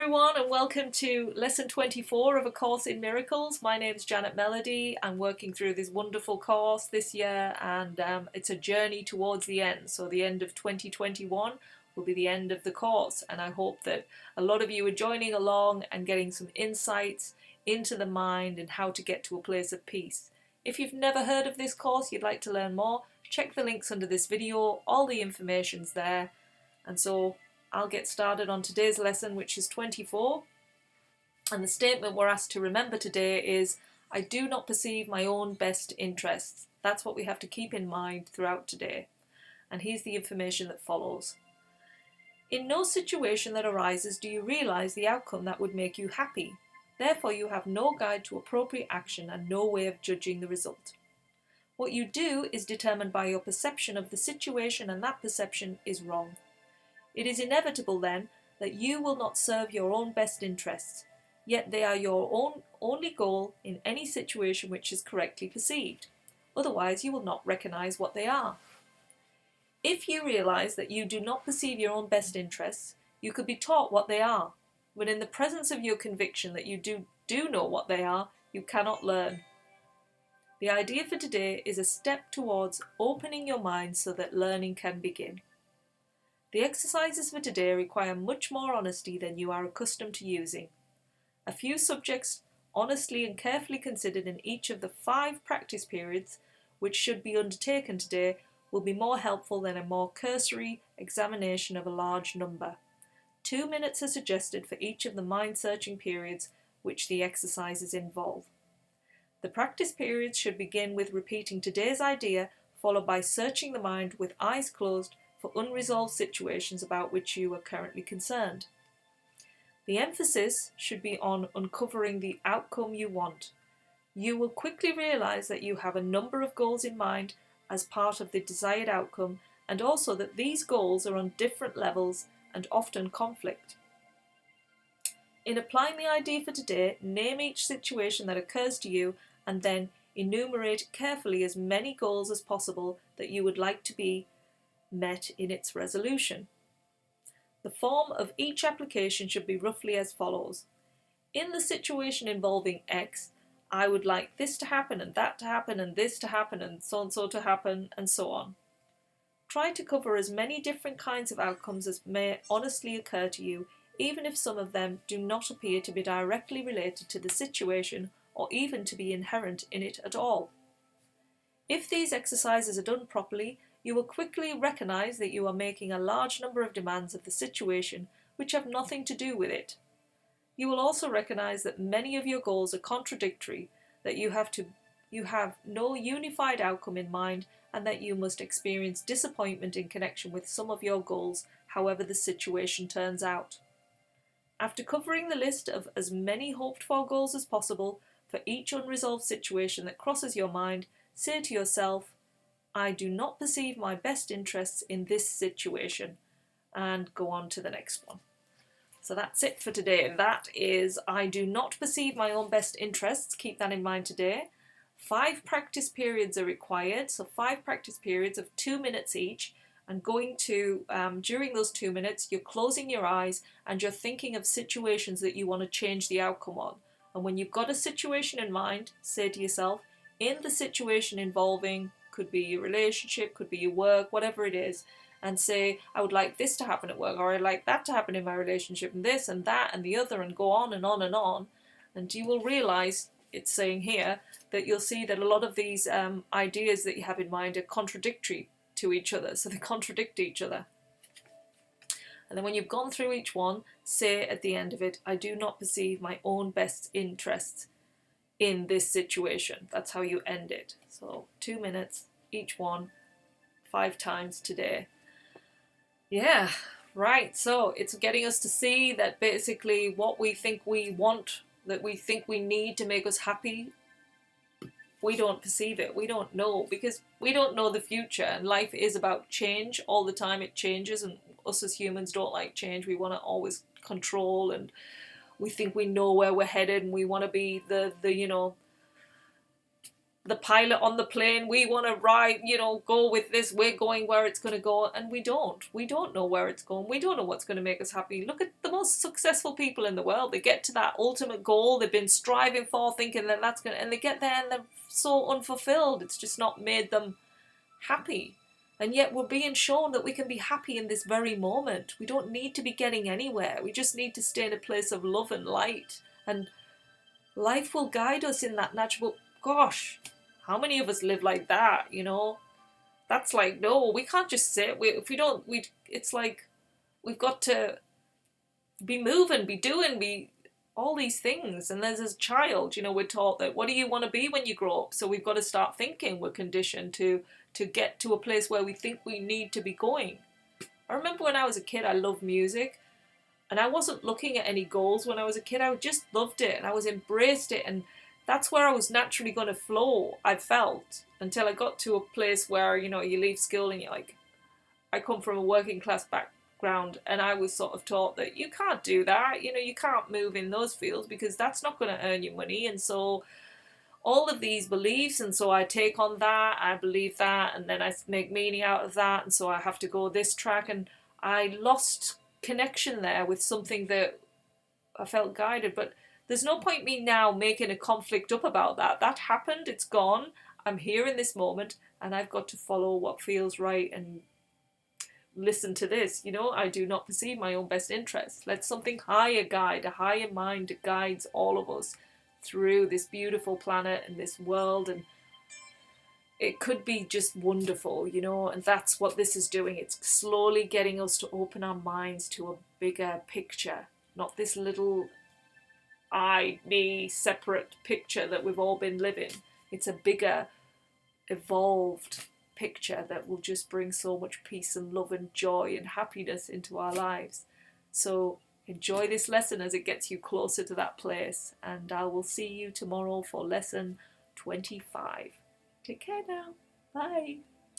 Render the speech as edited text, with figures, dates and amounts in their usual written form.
Everyone, and welcome to lesson 24 of A Course in Miracles. My name's Janet Melody. I'm working through this wonderful course this year, and it's a journey towards the end. So the end of 2021 will be the end of the course, and I hope that a lot of you are joining along and getting some insights into the mind and how to get to a place of peace. If you've never heard of this course, you'd like to learn more, check the links under this video. All the information's there. And so I'll get started on today's lesson, which is 24. And the statement we're asked to remember today is, I do not perceive my own best interests. That's what we have to keep in mind throughout today. And here's the information that follows. In no situation that arises do you realise the outcome that would make you happy. Therefore, you have no guide to appropriate action and no way of judging the result. What you do is determined by your perception of the situation, and that perception is wrong. It is inevitable, then, that you will not serve your own best interests, yet they are your own only goal in any situation which is correctly perceived. Otherwise, you will not recognise what they are. If you realise that you do not perceive your own best interests, you could be taught what they are, but in the presence of your conviction that you do know what they are, you cannot learn. The idea for today is a step towards opening your mind so that learning can begin. The exercises for today require much more honesty than you are accustomed to using. A few subjects honestly and carefully considered in each of the 5 practice periods which should be undertaken today will be more helpful than a more cursory examination of a large number. 2 minutes are suggested for each of the mind-searching periods which the exercises involve. The practice periods should begin with repeating today's idea, followed by searching the mind with eyes closed for unresolved situations about which you are currently concerned. The emphasis should be on uncovering the outcome you want. You will quickly realise that you have a number of goals in mind as part of the desired outcome, and also that these goals are on different levels and often conflict. In applying the idea for today, name each situation that occurs to you and then enumerate carefully as many goals as possible that you would like to be met in its resolution. The form of each application should be roughly as follows. In the situation involving X, I would like this to happen and that to happen and this to happen and so to happen and so on. Try to cover as many different kinds of outcomes as may honestly occur to you, even if some of them do not appear to be directly related to the situation or even to be inherent in it at all. If these exercises are done properly, you will quickly recognise that you are making a large number of demands of the situation which have nothing to do with it. You will also recognise that many of your goals are contradictory, that you have no unified outcome in mind, and that you must experience disappointment in connection with some of your goals, however the situation turns out. After covering the list of as many hoped-for goals as possible for each unresolved situation that crosses your mind, say to yourself, I do not perceive my best interests in this situation, and go on to the next one. So that's it for today. That is, I do not perceive my own best interests. Keep that in mind today. 5 practice periods are required, so 5 practice periods of 2 minutes each, and going to, during those 2 minutes, you're closing your eyes and you're thinking of situations that you want to change the outcome on. And when you've got a situation in mind, say to yourself, in the situation involving, could be your relationship, could be your work, whatever it is, and say, I would like this to happen at work, or I'd like that to happen in my relationship, and this and that and the other, and go on and on and on. And you will realise, it's saying here, that you'll see that a lot of these ideas that you have in mind are contradictory to each other, so they contradict each other. And then when you've gone through each one, say at the end of it, I do not perceive my own best interests in this situation. That's how you end it. So 2 minutes, each one, 5 times today. Yeah, right. So it's getting us to see that basically what we think we want, that we think we need to make us happy, we don't perceive it. We don't know, because we don't know the future, and life is about change all the time. It changes, and us as humans don't like change. We want to always control, and we think we know where we're headed, and we want to be the the pilot on the plane, we want to ride, go with this, we're going where it's going to go, and we don't know where it's going, we don't know what's going to make us happy. Look at the most successful people in the world. They get to that ultimate goal they've been striving for, thinking that that's going to, and they get there and they're so unfulfilled. It's just not made them happy. And yet we're being shown that we can be happy in this very moment. We don't need to be getting anywhere. We just need to stay in a place of love and light. And life will guide us in that natural... Gosh, how many of us live like that, That's like, no, we can't just sit. If we don't, it's like we've got to be moving, be doing, be all these things. And as a child, we're taught that, what do you want to be when you grow up? So we've got to start thinking. We're conditioned to get to a place where we think we need to be going. I remember when I was a kid, I loved music, and I wasn't looking at any goals when I was a kid. I just loved it, and I was embraced it, and that's where I was naturally going to flow, I felt, until I got to a place where, you leave school and you're like, I come from a working class background, and I was sort of taught that you can't do that, you can't move in those fields because that's not going to earn you money. And so all of these beliefs, and so I take on that, I believe that, and then I make meaning out of that, and so I have to go this track, and I lost connection there with something that I felt guided. But there's no point me now making a conflict up about that. That happened, it's gone, I'm here in this moment, and I've got to follow what feels right and listen to this. I do not perceive my own best interests. Let something higher guide, a higher mind that guides all of us through this beautiful planet and this world, and it could be just wonderful, and that's what this is doing. It's slowly getting us to open our minds to a bigger picture, not this little I, me, separate picture that we've all been living. It's a bigger, evolved picture that will just bring so much peace and love and joy and happiness into our lives. So enjoy this lesson as it gets you closer to that place, and I will see you tomorrow for lesson 25. Take care now. Bye.